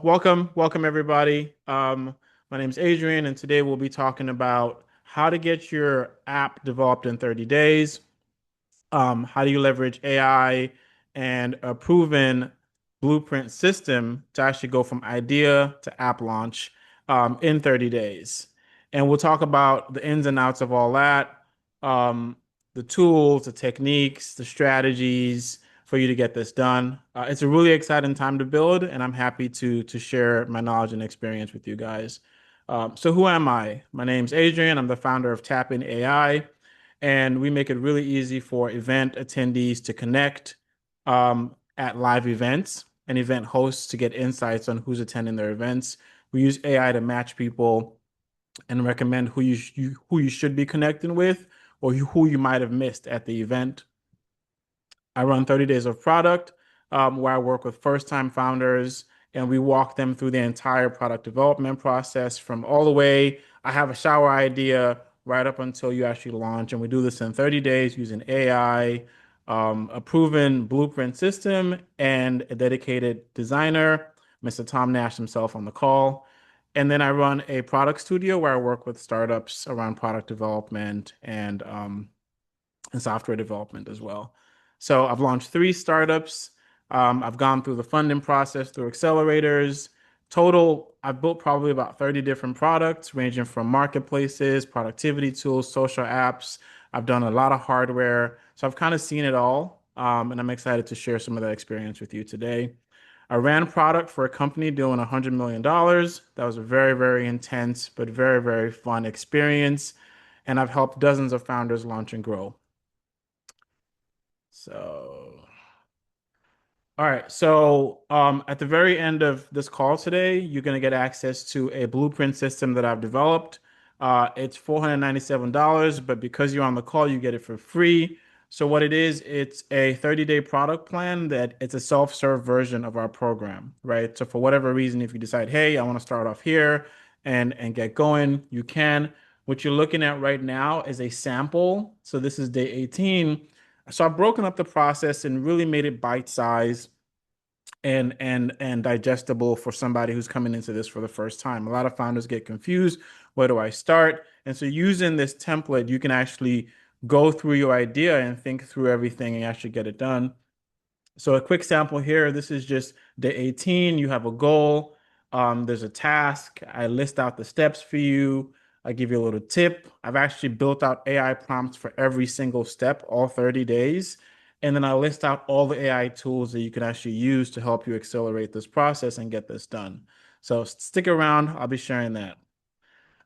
Welcome everybody. My name is Adrian, and today we'll be talking about how to get your app developed in 30 days. How do you leverage AI and a proven blueprint system to actually go from idea to app launch in 30 days? And we'll talk about the ins and outs of all that, um, the tools, the techniques, the strategies for you to get this done. It's a really exciting time to build, and I'm happy to share my knowledge and experience with you guys. So who am I? My name's Adrian. I'm the founder of Tap In AI, and we make it really easy for event attendees to connect at live events and event hosts to get insights on who's attending their events. We use AI to match people and recommend who you should be connecting with or who you might have missed at the event. I run 30 days of product, where I work with first-time founders and we walk them through the entire product development process from all the way. I have a shower idea right up until you actually launch. And we do this in 30 days using AI, a proven blueprint system, and a dedicated designer, Mr. Tom Nash himself on the call. And then I run a product studio where I work with startups around product development and software development as well. So I've launched 3 startups. I've gone through the funding process through accelerators. Total, I've built probably about 30 different products, ranging from marketplaces, productivity tools, social apps. I've done a lot of hardware. So I've kind of seen it all. And I'm excited to share some of that experience with you today. I ran product for a company doing $100 million. That was a very, very intense, but very, very fun experience. And I've helped dozens of founders launch and grow. So, all right. So, at the very end of this call today, you're going to get access to a blueprint system that I've developed. It's $497, but because you're on the call, you get it for free. So what it is, it's a 30-day product plan that it's a self-serve version of our program, right? So for whatever reason, if you decide, hey, I want to start off here and get going, you can. What you're looking at right now is a sample. So this is day 18. So I've broken up the process and really made it bite-sized and digestible for somebody who's coming into this for the first time. A lot of founders get confused. Where do I start? And so using this template, you can actually go through your idea and think through everything and actually get it done. So a quick sample here. This is just day 18. You have a goal. There's a task. I list out the steps for you. I give you a little tip. I've actually built out AI prompts for every single step, all 30 days. And then I list out all the AI tools that you can actually use to help you accelerate this process and get this done. So stick around. I'll be sharing that.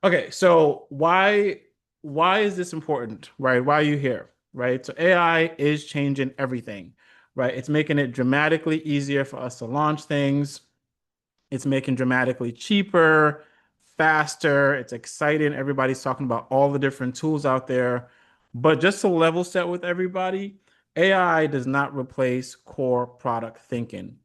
Okay, so why is this important, right? Why are you here, right? So AI is changing everything, right? It's making it dramatically easier for us to launch things. It's making dramatically cheaper, faster. It's exciting. Everybody's talking about all the different tools out there. But just to level set with everybody, AI does not replace core product thinking,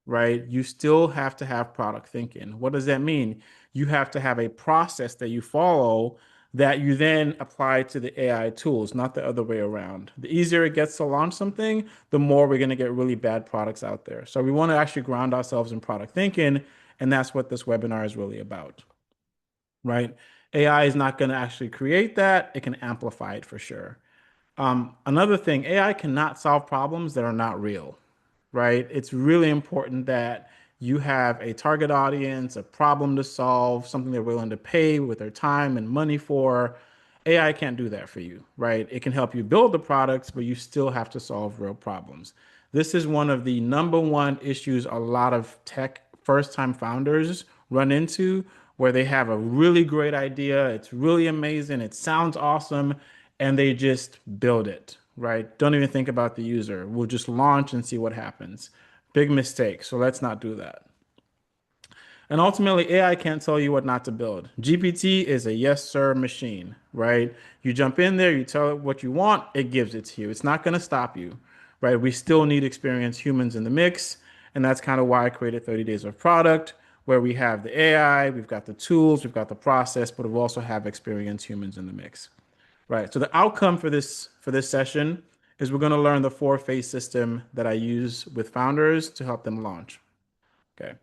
right? You still have to have product thinking. What does that mean? You have to have a process that you follow that you then apply to the AI tools, not the other way around. The easier it gets to launch something, the more we're going to get really bad products out there. So we want to actually ground ourselves in product thinking, and that's what this webinar is really about, right? AI is not going to actually create that. It can amplify it for sure. Another thing, AI cannot solve problems that are not real, right? It's really important that you have a target audience, a problem to solve, something they're willing to pay with their time and money for. AI can't do that for you, right? It can help you build the products, but you still have to solve real problems. This is one of the number one issues a lot of tech first-time founders run into, where they have a really great idea, it's really amazing, it sounds awesome, and they just build it, right? Don't even think about the user. We'll just launch and see what happens. Big mistake. So let's not do that. And ultimately, AI can't tell you what not to build. GPT is a yes, sir machine, right? You jump in there, you tell it what you want, it gives it to you. It's not going to stop you, right? We still need experienced humans in the mix. And that's kind of why I created 30 Days of Product, where we have the AI, we've got the tools, we've got the process, but we also have experienced humans in the mix. Right. So the outcome for this session is we're going to learn the 4-phase system that I use with founders to help them launch. Okay.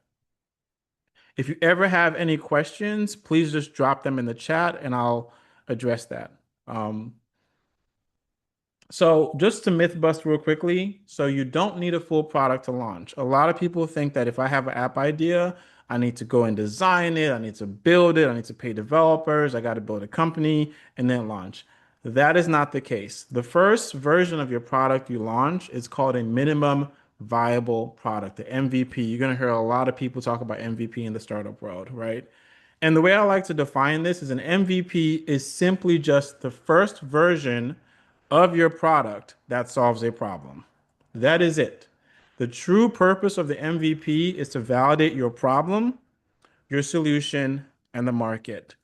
If you ever have any questions, please just drop them in the chat and I'll address that. Um, so just to myth bust real quickly, so you don't need a full product to launch. A lot of people think that if I have an app idea, I need to go and design it, I need to build it, I need to pay developers, I got to build a company and then launch. That is not the case. The first version of your product you launch is called a minimum viable product, the MVP. You're going to hear a lot of people talk about MVP in the startup world, right? And the way I like to define this is an MVP is simply just the first version of your product that solves a problem. That is it. The true purpose of the MVP is to validate your problem, your solution, and the market.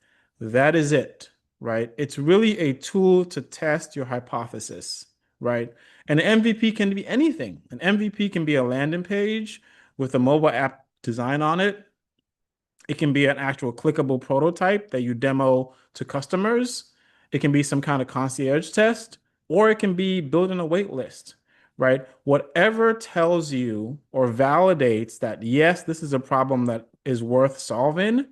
That is it, right? It's really a tool to test your hypothesis, right? And an MVP can be anything. An MVP can be a landing page with a mobile app design on it. It can be an actual clickable prototype that you demo to customers. It can be some kind of concierge test, or it can be building a wait list, right? Whatever tells you or validates that, yes, this is a problem that is worth solving,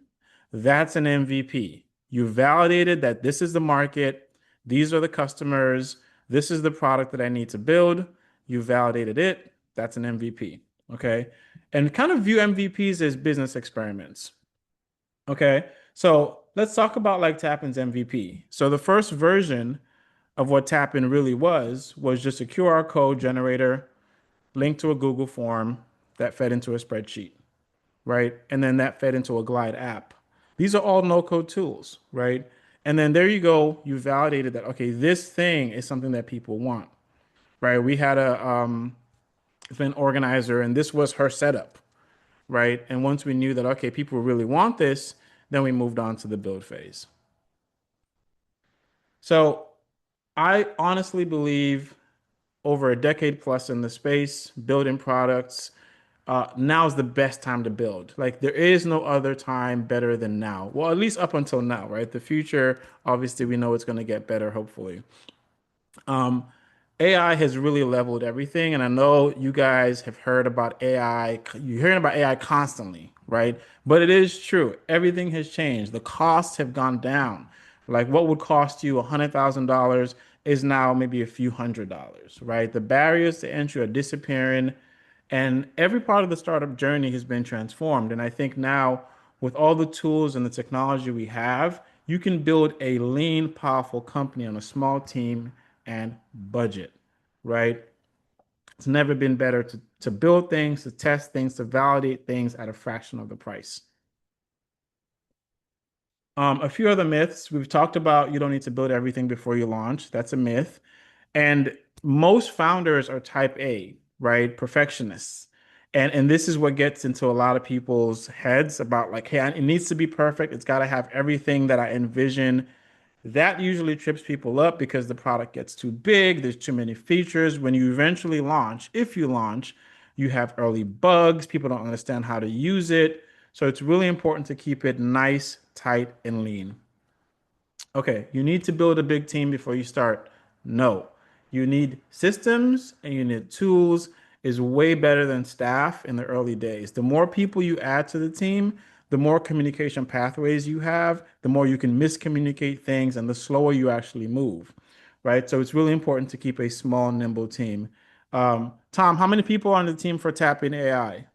that's an MVP. You validated that this is the market, these are the customers, this is the product that I need to build. You validated it, that's an MVP. Okay. And kind of view MVPs as business experiments. Okay, so let's talk about like Tapin's MVP. So the first version of what Tapin really was just a QR code generator linked to a Google form that fed into a spreadsheet, right? And then that fed into a Glide app. These are all no-code tools, right? And then there you go, you validated that, okay, this thing is something that people want, right? We had a event organizer and this was her setup, right? And once we knew that, okay, people really want this, then we moved on to the build phase. So I honestly believe over a decade plus in the space, building products, now is the best time to build. Like there is no other time better than now. Well, at least up until now, right? The future, obviously, we know it's going to get better, hopefully. Um, AI has really leveled everything, and I know you guys have heard about AI. You're hearing about AI constantly, right? But it is true. Everything has changed. The costs have gone down. Like what would cost you $100,000 is now maybe a few $100s, right? The barriers to entry are disappearing, and every part of the startup journey has been transformed. And I think now, with all the tools and the technology we have, you can build a lean, powerful company on a small team and budget, right? It's never been better to build things, to test things, to validate things at a fraction of the price. A few other myths we've talked about: you don't need to build everything before you launch. That's a myth. And most founders are type A, right? Perfectionists. And this is what gets into a lot of people's heads about like, hey, it needs to be perfect. It's got to have everything that I envision. That usually trips people up because the product gets too big, there's too many features. When you eventually launch, if you launch, you have early bugs, people don't understand how to use it. So it's really important to keep it nice, tight, and lean. Okay, you need to build a big team before you start. No, you need systems and you need tools is way better than staff in the early days. The more people you add to the team, the more communication pathways you have, the more you can miscommunicate things and the slower you actually move, right? So it's really important to keep a small, nimble team. Tom, how many people are on the team for Tapping AI?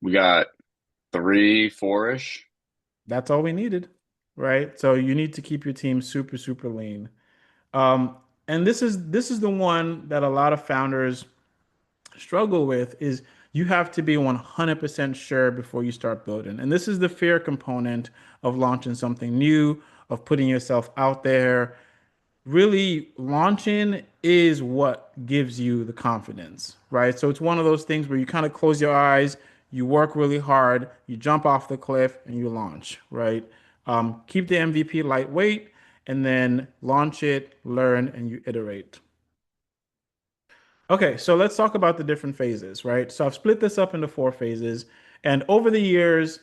We got three, four-ish. That's all we needed, right? So you need to keep your team super, super lean. Um, and this is the one that a lot of founders struggle with is you have to be 100% sure before you start building. And this is the fear component of launching something new, of putting yourself out there. Really, launching is what gives you the confidence, right? So it's one of those things where you kind of close your eyes, you work really hard, you jump off the cliff, and you launch, right? Keep the MVP lightweight, and then launch it, learn, and you iterate. Okay, so let's talk about the different phases, right? So I've split this up into four phases, and over the years,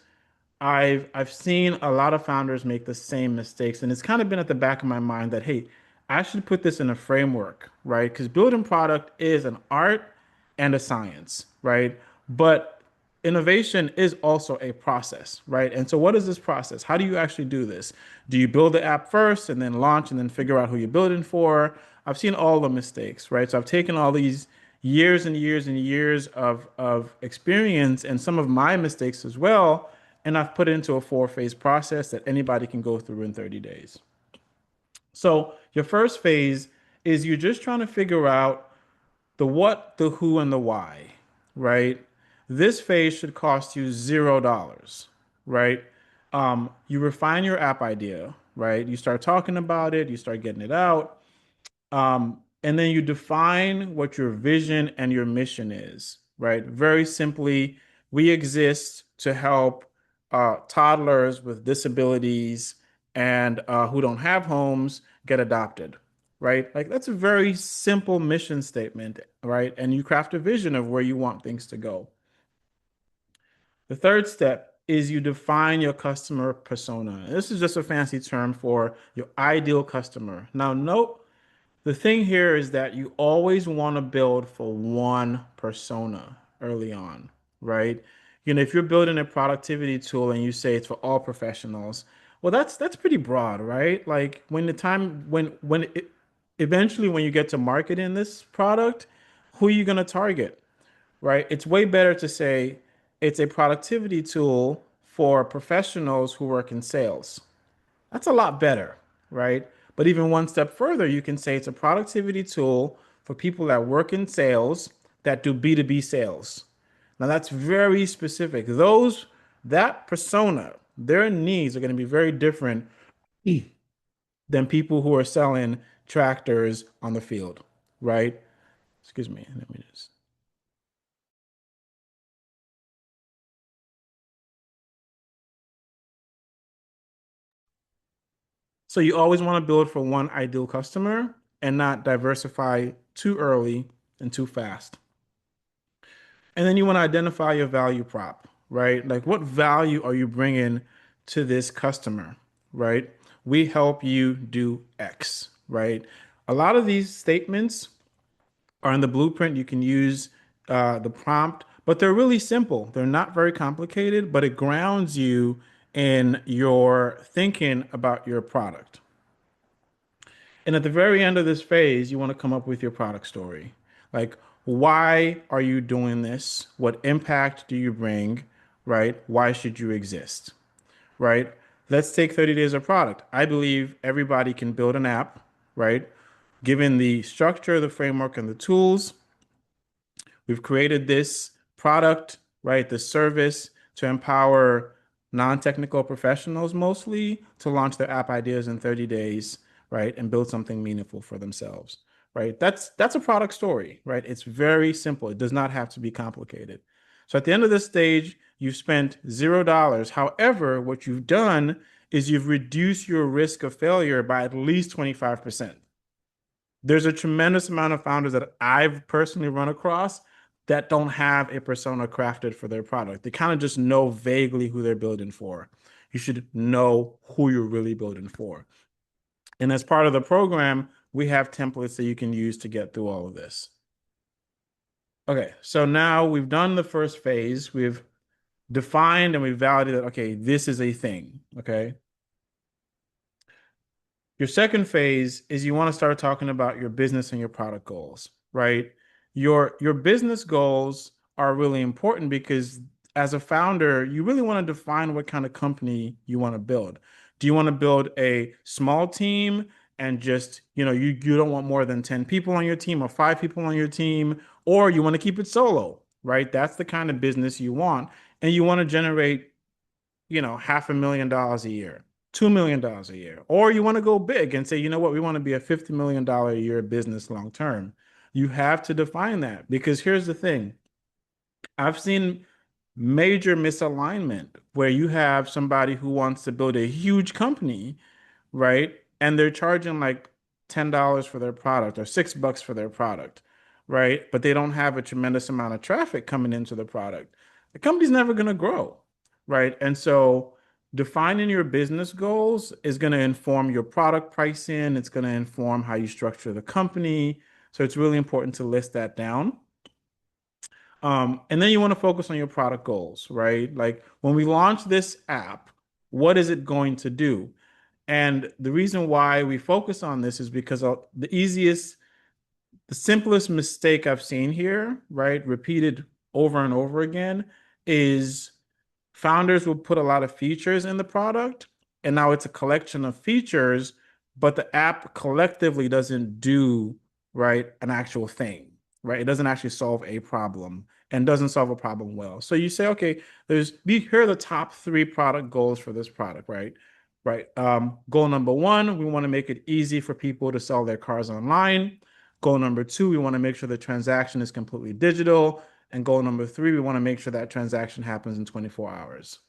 I've seen a lot of founders make the same mistakes, and it's kind of been at the back of my mind that hey, I should put this in a framework, right? Because building product is an art and a science, right? But innovation is also a process, right? And so, what is this process? How do you actually do this? Do you build the app first and then launch and then figure out who you're building for? I've seen all the mistakes, right? So, I've taken all these years and years and years of experience and some of my mistakes as well, and I've put it into a four-phase process that anybody can go through in 30 days. So your first phase is you're just trying to figure out the what, the who, and the why, right? This phase should cost you $0, right? You refine your app idea, right? You start talking about it, you start getting it out. And then you define what your vision and your mission is, right? Very simply, we exist to help toddlers with disabilities and who don't have homes get adopted, right? Like that's a very simple mission statement, right? And you craft a vision of where you want things to go. The third step is you define your customer persona. This is just a fancy term for your ideal customer. Now, note the thing here is that you always want to build for one persona early on, right? If you're building a productivity tool and you say it's for all professionals, well, that's pretty broad, right? Like when the time when it, eventually when you get to marketing this product, who are you going to target, right? It's way better to say it's a productivity tool for professionals who work in sales. That's a lot better, right? But even one step further, you can say it's a productivity tool for people that work in sales that do B2B sales. Now that's very specific. That persona, their needs are going to be very different than people who are selling tractors on the field, right? Excuse me. Let me just. So you always want to build for one ideal customer and not diversify too early and too fast. And then you want to identify your value prop, right? Like what value are you bringing to this customer, right? We help you do X, right? A lot of these statements are in the blueprint. You can use the prompt, but they're really simple. They're not very complicated, but it grounds you in your thinking about your product. And at the very end of this phase, you want to come up with your product story. Like, why are you doing this? What impact do you bring? Right? Why should you exist? Right? Let's take 30 days of product. I believe everybody can build an app, right? Given the structure, the framework, and the tools, we've created this product, right? The service to empower non-technical professionals mostly to launch their app ideas in 30 days, right? And build something meaningful for themselves, right? That's a product story, right? It's very simple. It does not have to be complicated. So at the end of this stage, you've spent $0. However, what you've done is you've reduced your risk of failure by at least 25%. There's a tremendous amount of founders that I've personally run across that don't have a persona crafted for their product. They kind of just know vaguely who they're building for. You should know who you're really building for. And as part of the program, we have templates that you can use to get through all of this. Okay, so now we've done the first phase. We've defined and we've validated, okay, this is a thing. Okay. Your second phase is you want to start talking about your business and your product goals, right? Your business goals are really important because as a founder, you really want to define what kind of company you want to build. Do you want to build a small team and just, you don't want more than 10 people on your team or 5 people on your team, or you want to keep it solo, right? That's the kind of business you want. And you want to generate $500,000 a year, $2 million a year, or you want to go big and say, you know what, we want to be a $50 million a year business long term. You have to define that because here's the thing. I've seen major misalignment where you have somebody who wants to build a huge company, right? And they're charging like $10 for their product or $6 for their product, right? But they don't have a tremendous amount of traffic coming into the product. The company's never going to grow, right? And so defining your business goals is going to inform your product pricing. It's going to inform how you structure the company. So it's really important to list that down. And then you want to focus on your product goals, right? Like when we launch this app, what is it going to do? And the reason why we focus on this is because the simplest mistake I've seen here, right, repeated over and over again, is founders will put a lot of features in the product, and now it's a collection of features, but the app collectively doesn't do, right, an actual thing, right? It doesn't actually solve a problem and doesn't solve a problem well. So you say, okay, here are the top three product goals for this product, right? Right. Goal number one, we want to make it easy for people to sell their cars online. Goal number two, we want to make sure the transaction is completely digital. And goal number three, we want to make sure that transaction happens in 24 hours.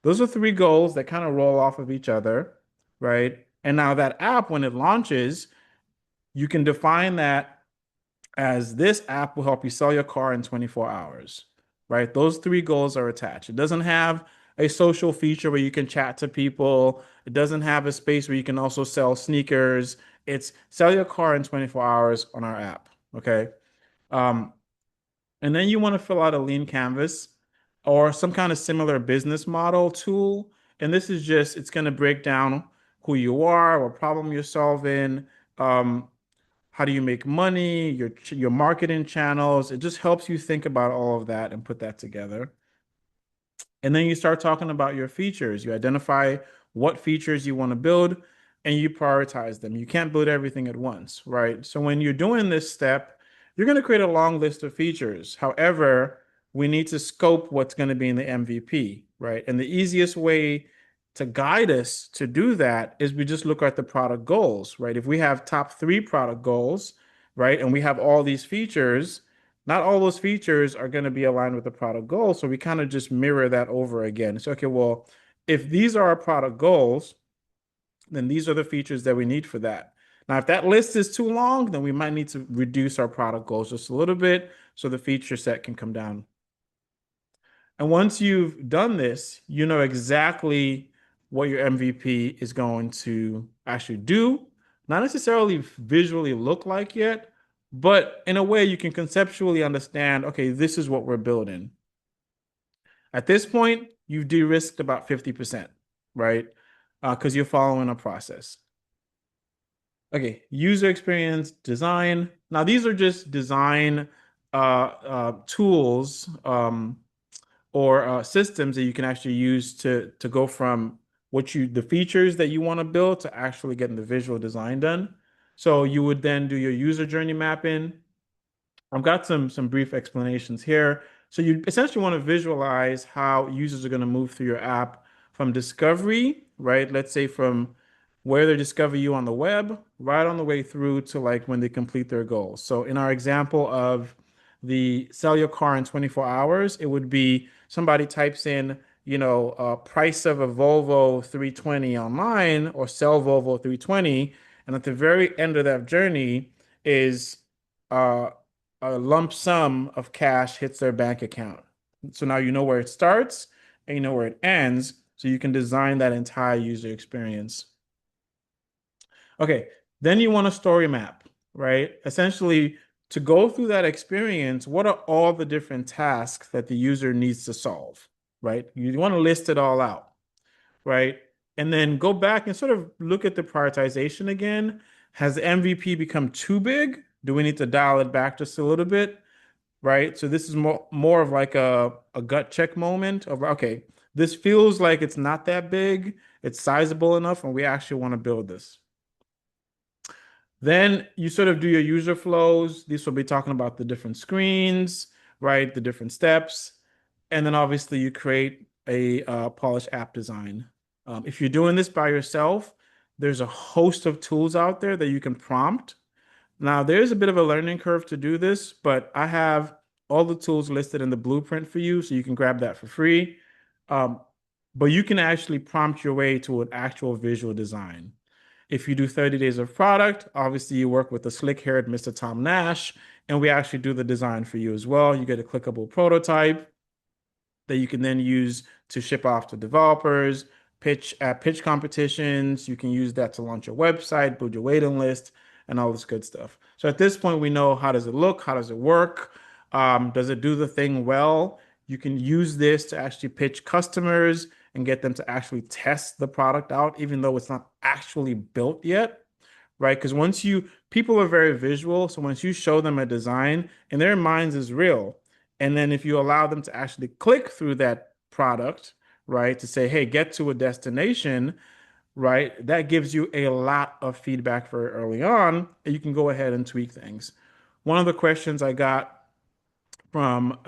Those are three goals that kind of roll off of each other, right? And now that app, when it launches, you can define that as this app will help you sell your car in 24 hours, right? Those three goals are attached. It doesn't have a social feature where you can chat to people. It doesn't have a space where you can also sell sneakers. It's sell your car in 24 hours on our app, okay? Um, and then you want to fill out a lean canvas or some kind of similar business model tool. And this is just, it's going to break down who you are, what problem you're solving, um, how do you make money, your marketing channels. It just helps you think about all of that and put that together. And then you start talking about your features. You identify what features you want to build and you prioritize them. You can't build everything at once, right? So when you're doing this step, you're going to create a long list of features. However, we need to scope what's going to be in the MVP, right? And the easiest way to guide us to do that is we just look at the product goals, right? If we have top three product goals, right, and we have all these features, not all those features are going to be aligned with the product goals. So we kind of just mirror that over again. So, okay, well, if these are our product goals, then these are the features that we need for that. Now, if that list is too long, then we might need to reduce our product goals just a little bit so the feature set can come down. And once you've done this, you know exactly what your MVP is going to actually do. Not necessarily visually look like yet, but in a way you can conceptually understand, okay, this is what we're building. At this point, you've de-risked about 50%, right? Because you're following a process. Okay, user experience design. Now, these are just design tools or systems that you can actually use to go from the features that you want to build to actually getting the visual design done. So you would then do your user journey mapping. I've got some brief explanations here. So you essentially want to visualize how users are going to move through your app from discovery, right? Let's say from where they discover you on the web, right on the way through to like when they complete their goals. So in our example of the sell your car in 24 hours, it would be somebody types in, price of a Volvo 320 online or sell Volvo 320. And at the very end of that journey is uh, a lump sum of cash hits their bank account. So now you know where it starts and you know where it ends, so you can design that entire user experience. Okay, then you want a story map, right? Essentially, to go through that experience, what are all the different tasks that the user needs to solve, right? You want to list it all out, right? And then go back and sort of look at the prioritization again. Has the MVP become too big? Do we need to dial it back just a little bit? Right? So this is more of like a gut check moment of okay, this feels like it's not that big, it's sizable enough, and we actually want to build this. Then you sort of do your user flows. These will be talking about the different screens, right? The different steps. And then obviously you create a polished app design. If you're doing this by yourself, there's a host of tools out there that you can prompt. Now, there's a bit of a learning curve to do this, but I have all the tools listed in the blueprint for you, so you can grab that for free. Um, but you can actually prompt your way to an actual visual design. If you do 30 days of product, obviously you work with the slick-haired Mr. Tom Nash, and we actually do the design for you as well. You get a clickable prototype that you can then use to ship off to developers. pitch at pitch competitions. You can use that to launch your website, build your waiting list, and all this good stuff. So at this point, we know how does it look? How does it work? Does it do the thing well? You can use this to actually pitch customers and get them to actually test the product out, even though it's not actually built yet, right? Because once you, people are very visual. So once you show them a design in their minds is real. And then if you allow them to actually click through that product, right, to say, hey, get to a destination, right, that gives you a lot of feedback very early on. And you can go ahead and tweak things. One of the questions I got from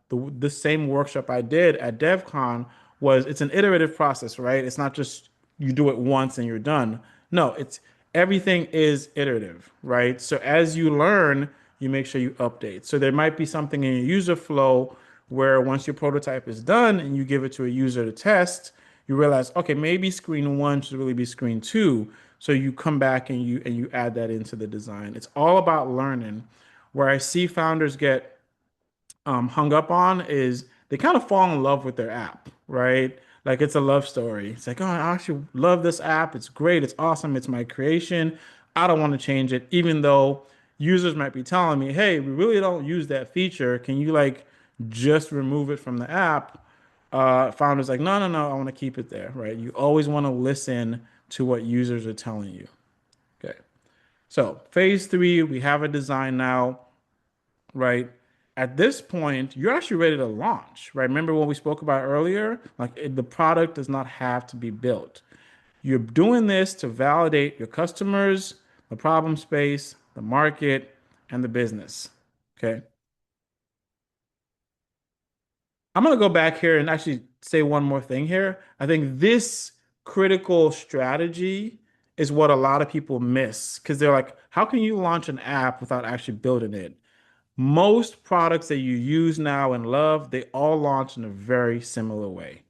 the same workshop I did at DevCon was it's an iterative process, right? It's not just you do it once and you're done. No, it's everything is iterative, right? So as you learn, you make sure you update. So there might be something in your user flow where once your prototype is done and you give it to a user to test, you realize, okay, maybe screen one should really be screen two. So you come back and you add that into the design. It's all about learning. Where I see founders get hung up on is they kind of fall in love with their app, right? Like it's a love story. It's like, oh, I actually love this app. It's great. It's awesome. It's my creation. I don't want to change it, even though users might be telling me, hey, we really don't use that feature. Can you like just remove it from the app? Founders like, no, no, no, I want to keep it there, right? You always want to listen to what users are telling you. Okay. So phase three, we have a design now, right? At this point, you're actually ready to launch, right? Remember what we spoke about earlier? Like the product does not have to be built. You're doing this to validate your customers, the problem space, the market, and the business. Okay. I'm going to go back here and actually say one more thing here. I think this critical strategy is what a lot of people miss because they're like, how can you launch an app without actually building it? Most products that you use now and love, they all launch in a very similar way,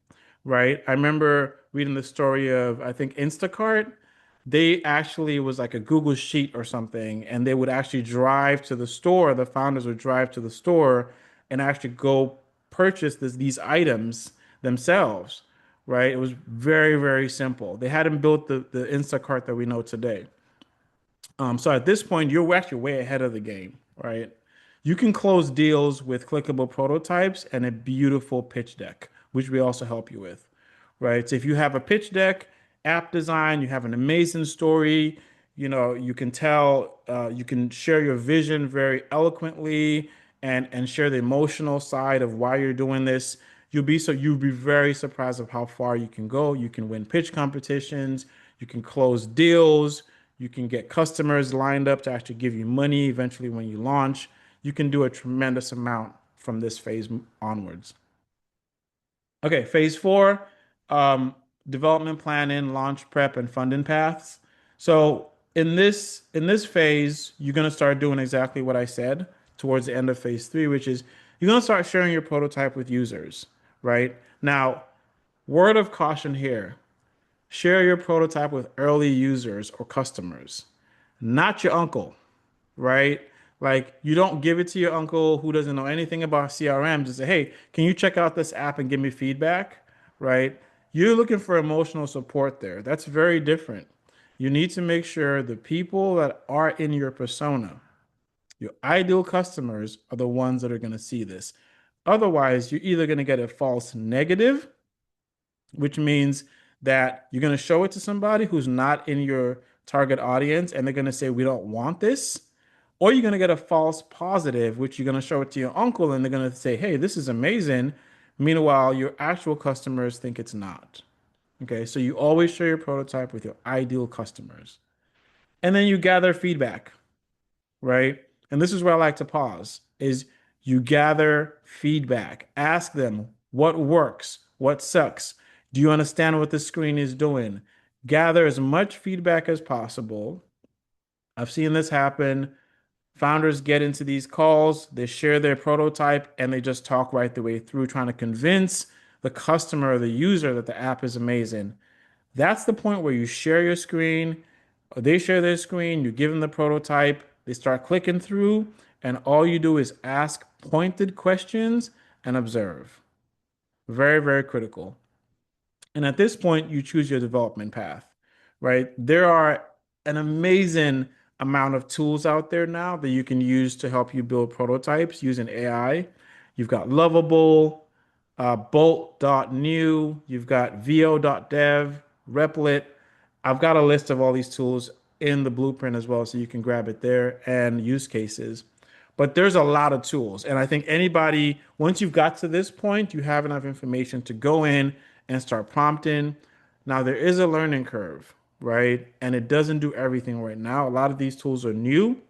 right? I remember reading the story of, I think, Instacart. They actually was like a Google Sheet or something, and they would actually drive to the store. The founders would drive to the store and actually go purchase these items themselves, right? It was very, very simple. They hadn't built the Instacart that we know today. So at this point, you're actually way ahead of the game, right? You can close deals with clickable prototypes and a beautiful pitch deck, which we also help you with, right? So if you have a pitch deck, app design, you have an amazing story, you can tell, you can share your vision very eloquently and share the emotional side of why you're doing this. You'll be very surprised of how far you can go. You can win pitch competitions, you can close deals, you can get customers lined up to actually give you money eventually when you launch. You can do a tremendous amount from this phase onwards. Okay, phase four, um, development planning, launch prep, and funding paths. So in this phase, you're gonna start doing exactly what I said towards the end of phase three, which is you're gonna start sharing your prototype with users, right? Now, word of caution here, share your prototype with early users or customers, not your uncle, right? Like you don't give it to your uncle who doesn't know anything about CRM to say, hey, can you check out this app and give me feedback? Right? You're looking for emotional support there. That's very different. You need to make sure the people that are in your persona, your ideal customers, are the ones that are going to see this. Otherwise, you're either going to get a false negative, which means that you're going to show it to somebody who's not in your target audience and they're going to say, we don't want this. Or you're going to get a false positive, which you're going to show it to your uncle and they're going to say, hey, this is amazing. Meanwhile, your actual customers think it's not. Okay, so you always share your prototype with your ideal customers. And then you gather feedback, right? And this is where I like to pause is you gather feedback. Ask them what works, what sucks. Do you understand what the screen is doing? Gather as much feedback as possible. I've seen this happen. Founders get into these calls, they share their prototype, and they just talk right the way through, trying to convince the customer or the user that the app is amazing. That's the point where you share your screen, or they share their screen, you give them the prototype, they start clicking through, and all you do is ask pointed questions and observe. Very, very critical. And at this point, you choose your development path, right? There are an amazing amount of tools out there now that you can use to help you build prototypes using AI. You've got Lovable, Bolt.new, you've got VO.dev, Replit. I've got a list of all these tools in the blueprint as well, so you can grab it there and use cases. But there's a lot of tools. And I think anybody, once you've got to this point, you have enough information to go in and start prompting. Now, there is a learning curve, right? And it doesn't do everything right now. A lot of these tools are new.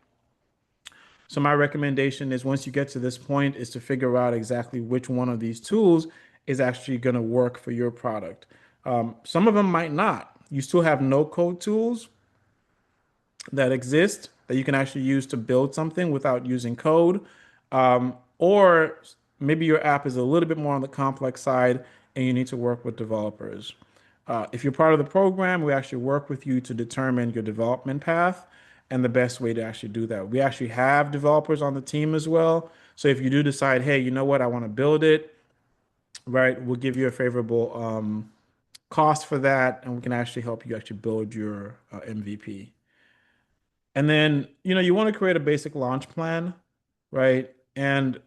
So my recommendation is once you get to this point is to figure out exactly which one of these tools is actually going to work for your product. Some of them might not. You still have no code tools that exist that you can actually use to build something without using code. Or maybe your app is a little bit more on the complex side and you need to work with developers. If you're part of the program, we actually work with you to determine your development path and the best way to actually do that. We actually have developers on the team as well. So if you do decide, hey, you know what, I want to build it, right, we'll give you a favorable cost for that, and we can actually help you actually build your MVP. And then, you want to create a basic launch plan, right? And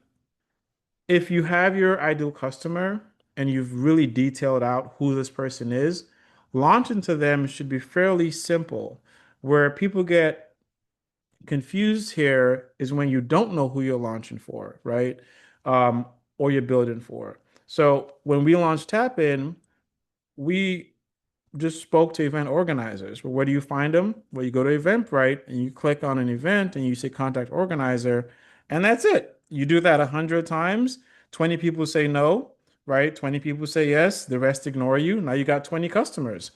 if you have your ideal customer and you've really detailed out who this person is, launching to them should be fairly simple. Where people get confused here is when you don't know who you're launching for, right? Um, or you're building for. So when we launched Tap In, we just spoke to event organizers. But where do you find them? Well, you go to Eventbrite and you click on an event and you say contact organizer, and that's it. You do that 100 times. 20 people say no, right? 20 people say yes. The rest ignore you. Now you got 20 customers,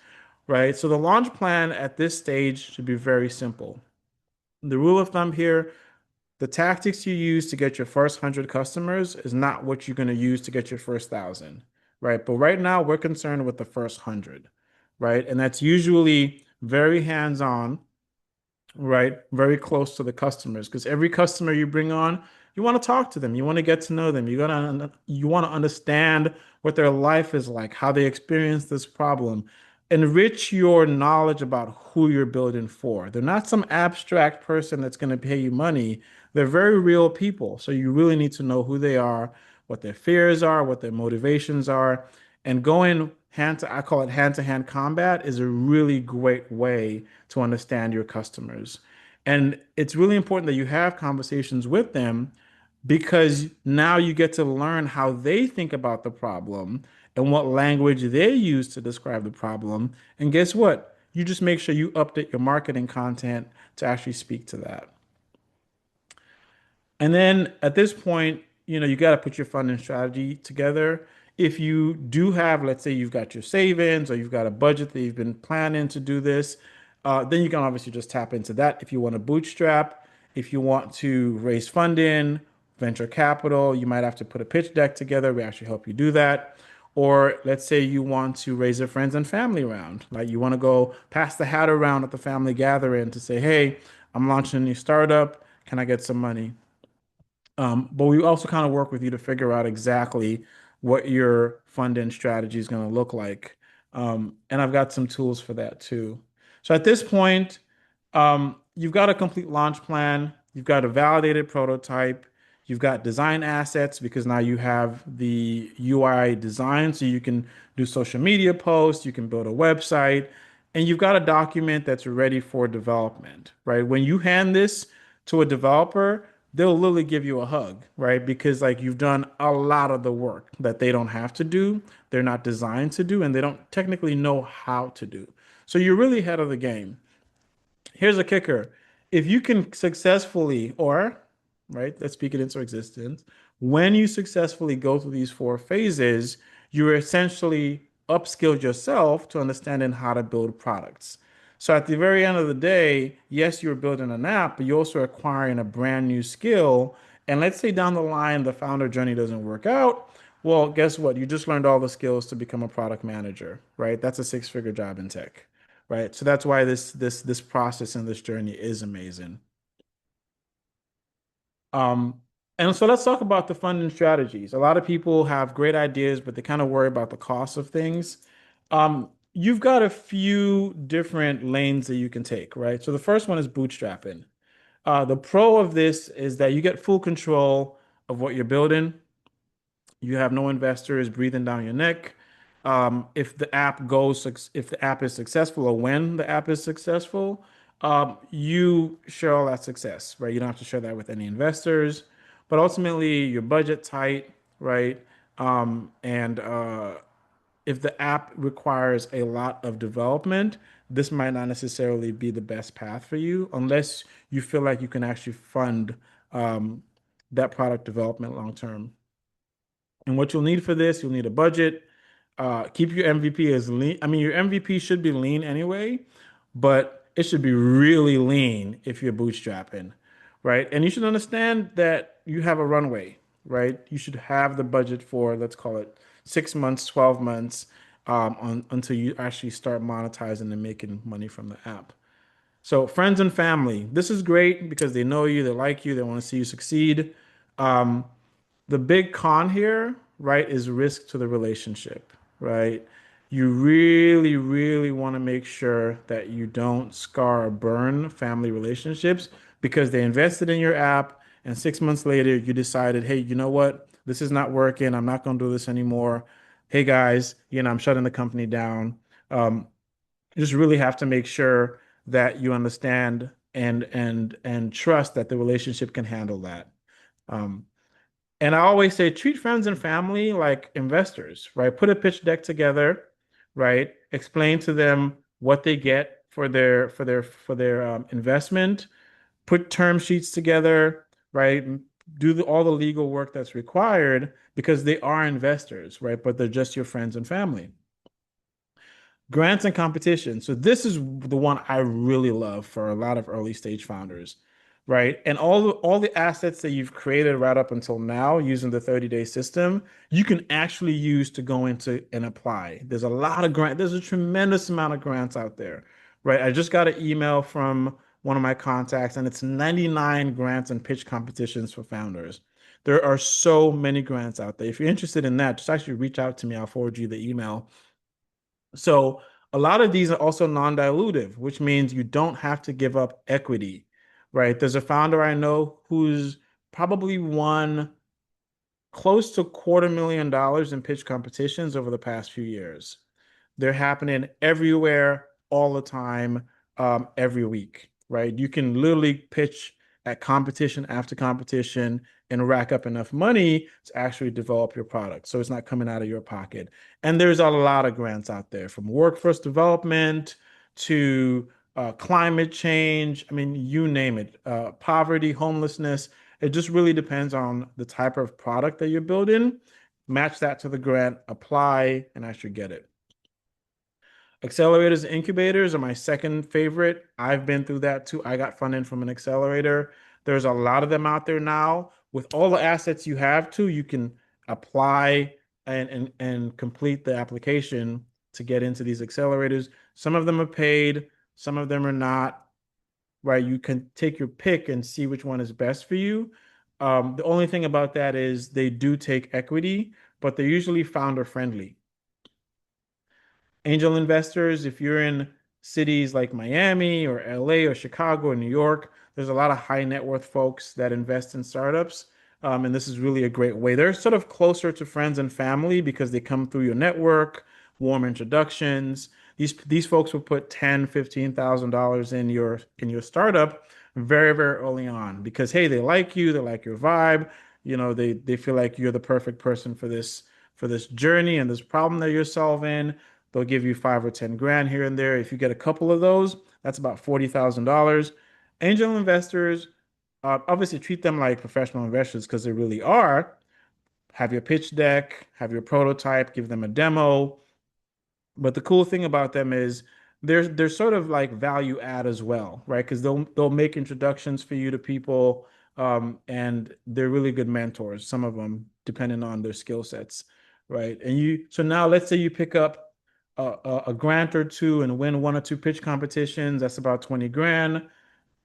right? So the launch plan at this stage should be very simple. The rule of thumb here, the tactics you use to get your first 100 customers is not what you're going to use to get your first 1,000, right? But right now, we're concerned with the first 100, right? And that's usually very hands-on, right? Very close to the customers because every customer you bring on, you want to talk to them, you want to get to know them, you want to understand what their life is like, how they experience this problem. Enrich your knowledge about who you're building for. They're not some abstract person that's going to pay you money. They're very real people. So you really need to know who they are, what their fears are, what their motivations are, and going I call it hand-to-hand combat is a really great way to understand your customers. And it's really important that you have conversations with them because now you get to learn how they think about the problem and what language they use to describe the problem. And guess what? You just make sure you update your marketing content to actually speak to that. And then at this point, you got to put your funding strategy together. If you do have, let's say you've got your savings or you've got a budget that you've been planning to do this, then you can obviously just tap into that. If you want to bootstrap, if you want to raise funding, venture capital, you might have to put a pitch deck together. We actually help you do that. Or let's say you want to raise a friends and family round. Like you want to go pass the hat around at the family gathering to say, hey, I'm launching a new startup. Can I get some money? But we also kind of work with you to figure out exactly what your funding strategy is going to look like. And I've got some tools for that too. So at this point, you've got a complete launch plan, you've got a validated prototype, you've got design assets because now you have the UI design, so you can do social media posts, you can build a website, and you've got a document that's ready for development, right? When you hand this to a developer, they'll literally give you a hug, right? Because like you've done a lot of the work that they don't have to do, they're not designed to do, and they don't technically know how to do. So you're really ahead of the game. Here's a kicker. If you can successfully, or, right, let's speak it into existence, when you successfully go through these four phases, you're essentially upskilled yourself to understanding how to build products. So at the very end of the day, yes, you're building an app, but you're also acquiring a brand new skill. And let's say down the line, the founder journey doesn't work out. Well, guess what? You just learned all the skills to become a product manager, right? That's a six-figure job in tech, right? So that's why this process and this journey is amazing. Um, and so let's talk about the funding strategies. A lot of people have great ideas, but they kind of worry about the cost of things. You've got a few different lanes that you can take, right? So the first one is bootstrapping. The pro of this is that you get full control of what you're building. You have no investors breathing down your neck. If the app is successful or when the app is successful, you share all that success, right? You don't have to share that with any investors, but ultimately your budget tight, right? And if the app requires a lot of development, this might not necessarily be the best path for you unless you feel like you can actually fund um, that product development long term. And what you'll need for this, you'll need a budget. Keep your MVP as lean. I mean, your MVP should be lean anyway, but it should be really lean if you're bootstrapping, right? And you should understand that you have a runway, right? You should have the budget for, let's call it 6 months, 12 months, until you actually start monetizing and making money from the app. So, friends and family, this is great because they know you, they like you, they want to see you succeed. Um, the big con here, right, is risk to the relationship, right? You really, really want to make sure that you don't scar or burn family relationships because they invested in your app and 6 months later you decided, hey, you know what? This is not working. I'm not going to do this anymore. Hey guys, I'm shutting the company down. You just really have to make sure that you understand and trust that the relationship can handle that. Um, and I always say treat friends and family like investors, right? Put a pitch deck together, right? Explain to them what they get for their investment. Put term sheets together, right? Do all the legal work that's required because they are investors, right? But they're just your friends and family. Grants and competition. So this is the one I really love for a lot of early stage founders, right? And all the assets that you've created right up until now using the 30-day system, you can actually use to go into and apply. There's a tremendous amount of grants out there, right? I just got an email from one of my contacts and it's 99 grants and pitch competitions for founders. There are so many grants out there. If you're interested in that, just actually reach out to me. I'll forward you the email. So a lot of these are also non-dilutive, which means you don't have to give up equity, right? There's a founder I know who's probably won close to $250,000 in pitch competitions over the past few years. They're happening everywhere, all the time, every week, right? You can literally pitch at competition after competition and rack up enough money to actually develop your product. So it's not coming out of your pocket. And there's a lot of grants out there from workforce development to climate change. I mean, you name it, poverty, homelessness. It just really depends on the type of product that you're building. Match that to the grant, apply, and actually get it. Accelerators and incubators are my second favorite. I've been through that too. I got funding from an accelerator. There's a lot of them out there now. With all the assets you have too, you can apply and complete the application to get into these accelerators. Some of them are paid, some of them are not, right? You can take your pick and see which one is best for you. The only thing about that is they do take equity, but they're usually founder friendly. Angel investors, if you're in cities like Miami or LA or Chicago or New York, there's a lot of high net worth folks that invest in startups. And this is really a great way. They're sort of closer to friends and family because they come through your network, warm introductions. These folks will put 10, $15,000 in your startup very, very early on because hey, they like you, they like your vibe, they feel like you're the perfect person for this journey and this problem that you're solving. They'll give you 5 or 10 grand here and there. If you get a couple of those, that's about $40,000. Angel investors, obviously treat them like professional investors because they really are. Have your pitch deck, have your prototype, give them a demo. But the cool thing about them is they're sort of like value add as well, right? Because they'll make introductions for you to people, and they're really good mentors. Some of them, depending on their skill sets, right? So now let's say you pick up a grant or two and win one or two pitch competitions. That's about 20 grand.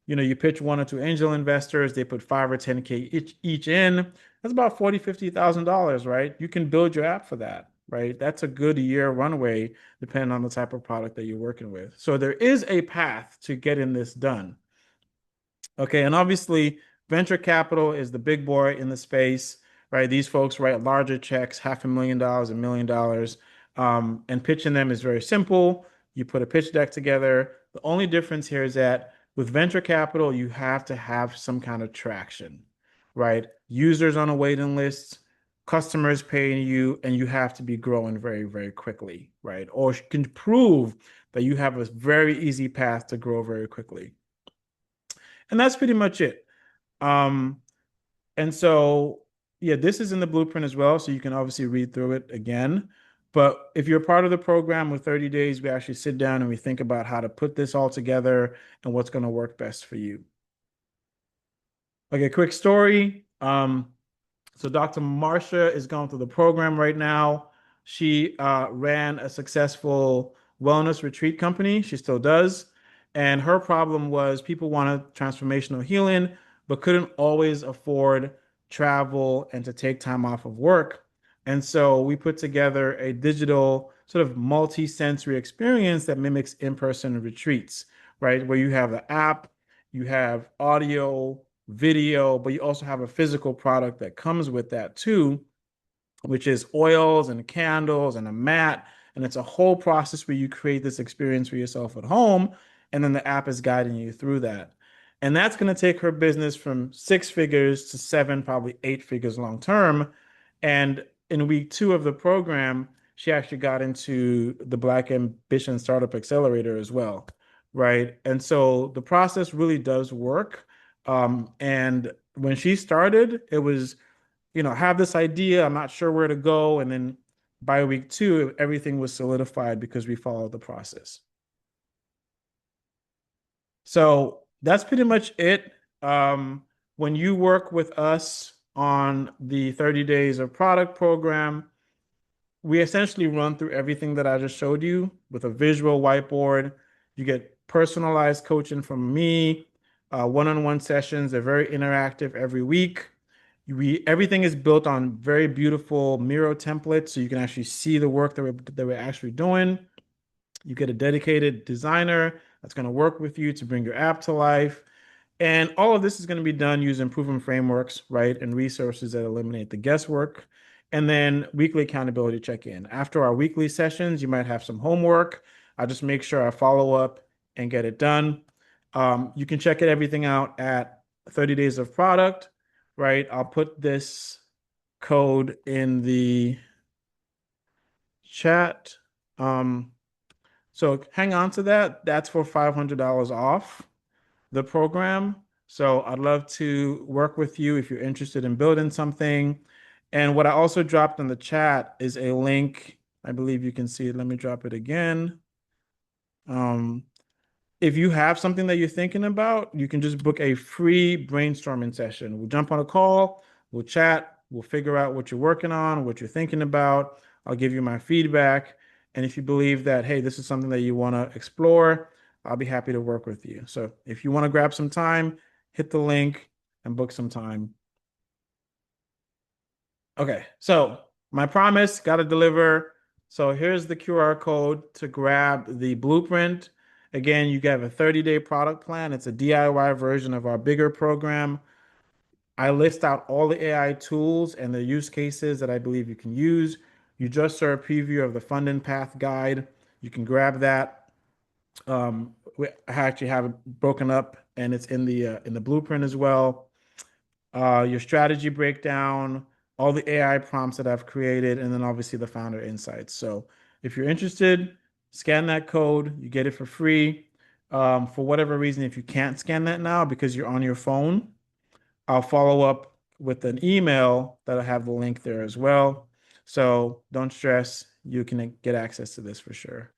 You pitch one or two angel investors, they put 5 or 10K each in. That's about 40, $50,000, right? You can build your app for that, right? That's a good year runway, depending on the type of product that you're working with. So there is a path to getting this done. Okay, and obviously, venture capital is the big boy in the space, right? These folks write larger checks, $500,000, $1 million, and pitching them is very simple. You put a pitch deck together. The only difference here is that with venture capital, you have to have some kind of traction, right? Users on a waiting list, customers paying you, and you have to be growing very, very quickly, right? Or you can prove that you have a very easy path to grow very quickly. And that's pretty much it. Um, and so, yeah, this is in the blueprint as well. So you can obviously read through it again. But if you're part of the program with 30 days, we actually sit down and we think about how to put this all together and what's going to work best for you. Okay, quick story. So Dr. Marsha is going through the program right now. She ran a successful wellness retreat company. She still does. And her problem was people wanted transformational healing, but couldn't always afford travel and to take time off of work. And so we put together a digital sort of multi-sensory experience that mimics in-person retreats, right? Where you have the app, you have audio, video, but you also have a physical product that comes with that too, which is oils and candles and a mat. And it's a whole process where you create this experience for yourself at home. And then the app is guiding you through that. And that's going to take her business from six figures to seven, probably eight figures long term. And in week two of the program, she actually got into the Black Ambition Startup Accelerator as well. Right. And so the process really does work. And when she started, it was, have this idea, I'm not sure where to go. And then by week two, everything was solidified because we followed the process. So that's pretty much it. When you work with us on the 30 days of product program, we essentially run through everything that I just showed you with a visual whiteboard. You get personalized coaching from me, one-on-one sessions. They're very interactive every week. Everything is built on very beautiful Miro templates, so you can actually see the work that we're actually doing. You get a dedicated designer that's going to work with you to bring your app to life. And all of this is going to be done using proven frameworks, right? And resources that eliminate the guesswork. And then weekly accountability check-in. After our weekly sessions, you might have some homework. I just make sure I follow up and get it done. You can check everything out at 30 days of product, right? I'll put this code in the chat. Um, so hang on to that. That's for $500 off the program. So I'd love to work with you if you're interested in building something. And what I also dropped in the chat is a link. I believe you can see it. Let me drop it again. Um, if you have something that you're thinking about, you can just book a free brainstorming session. We'll jump on a call, we'll chat, we'll figure out what you're working on, what you're thinking about. I'll give you my feedback. And if you believe that, hey, this is something that you want to explore, I'll be happy to work with you. So if you want to grab some time, hit the link and book some time. Okay, so my promise, got to deliver. So here's the QR code to grab the blueprint. Again, you get a 30-day product plan. It's a DIY version of our bigger program. I list out all the AI tools and the use cases that I believe you can use. You just saw a preview of the funding path guide. You can grab that. I actually have it broken up and it's in the blueprint as well. Your strategy breakdown, all the AI prompts that I've created, and then obviously the founder insights. So if you're interested, scan that code. You get it for free. For whatever reason, if you can't scan that now because you're on your phone, I'll follow up with an email that'll have the link there as well. So don't stress. You can get access to this for sure.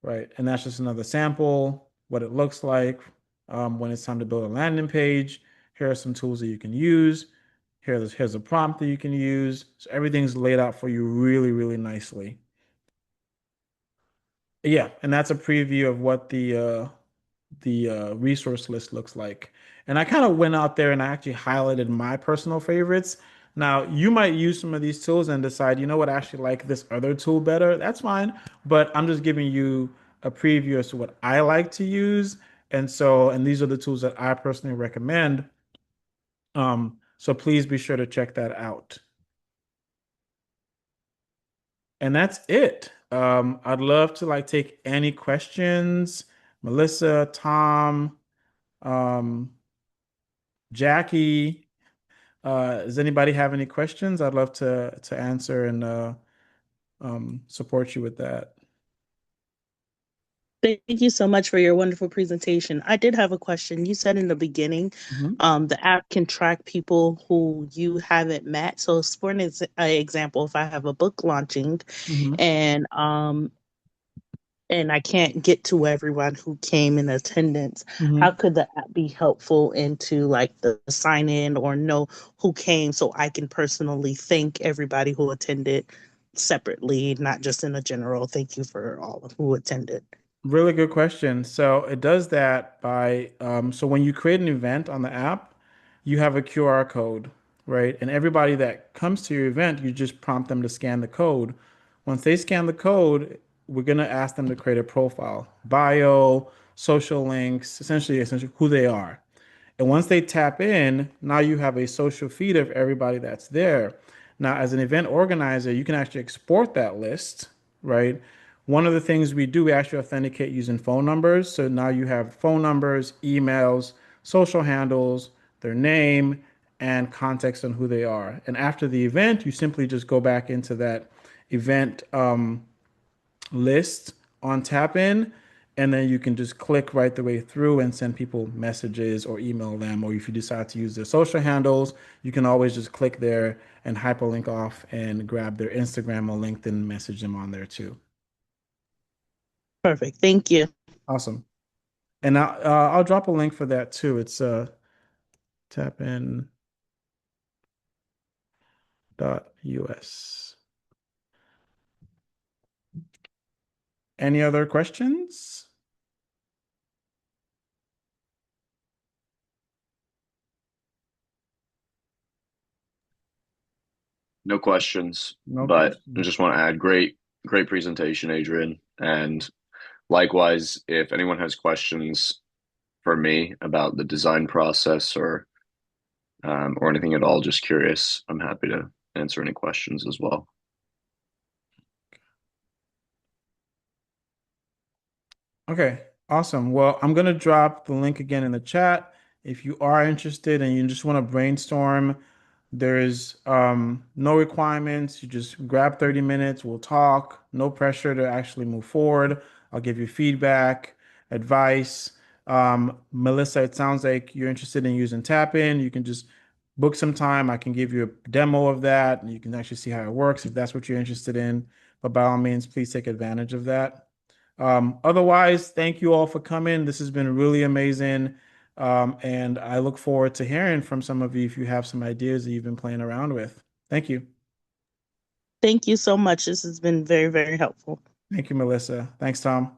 Right. And that's just another sample, what it looks like when it's time to build a landing page. Here are some tools that you can use. Here's a prompt that you can use. So everything's laid out for you really, really nicely. Yeah, and that's a preview of what the resource list looks like. And I kind of went out there and I actually highlighted my personal favorites Now, you might use some of these tools and decide, you know what, I actually like this other tool better. That's fine. But I'm just giving you a preview as to what I like to use. And these are the tools that I personally recommend. So please be sure to check that out. And that's it. I'd love to like take any questions. Melissa, Tom, um, Jackie. Does anybody have any questions? I'd love to answer and support you with that. Thank you so much for your wonderful presentation. I did have a question. You said in the beginning, Mhm. the app can track people who you haven't met. So, for an example, if I have a book launching Mhm. and I can't get to everyone who came in attendance, how Mhm. could the app be helpful into like the sign in or know who came so I can personally thank everybody who attended separately, not just in a general thank you for all who attended? Really good question. So it does that by so when you create an event on the app, you have a QR code, right? And everybody that comes to your event, you just prompt them to scan the code. Once they scan the code, we're gonna ask them to create a profile, bio, social links, essentially who they are. And once they tap in, now you have a social feed of everybody that's there. Now, as an event organizer, you can actually export that list, right? One of the things we do, we actually authenticate using phone numbers. So now you have phone numbers, emails, social handles, their name, and context on who they are. And after the event, you simply just go back into that event list on tap in, and then you can just click right the way through and send people messages or email them. Or if you decide to use their social handles, you can always just click there and hyperlink off and grab their Instagram or LinkedIn, message them on there too. Perfect. Thank you. Awesome. And I'll drop a link for that too. It's tapin.us. Any other questions? No questions, No but I questions. just want to add great presentation, Adrian. And likewise, if anyone has questions for me about the design process or anything at all, just curious, I'm happy to answer any questions as well. Okay, awesome. Well, I'm gonna drop the link again in the chat. If you are interested and you just want to brainstorm, there's no requirements. You just grab 30 minutes, we'll talk. No pressure to actually move forward. I'll give you feedback, advice. Melissa, it sounds like you're interested in using Tapin. You can just book some time. I can give you a demo of that, and you can actually see how it works if that's what you're interested in. But by all means, please take advantage of that. Otherwise, thank you all for coming. This has been really amazing. And I look forward to hearing from some of you if you have some ideas that you've been playing around with. Thank you. Thank you so much. This has been very, very helpful. Thank you, Melissa. Thanks, Tom.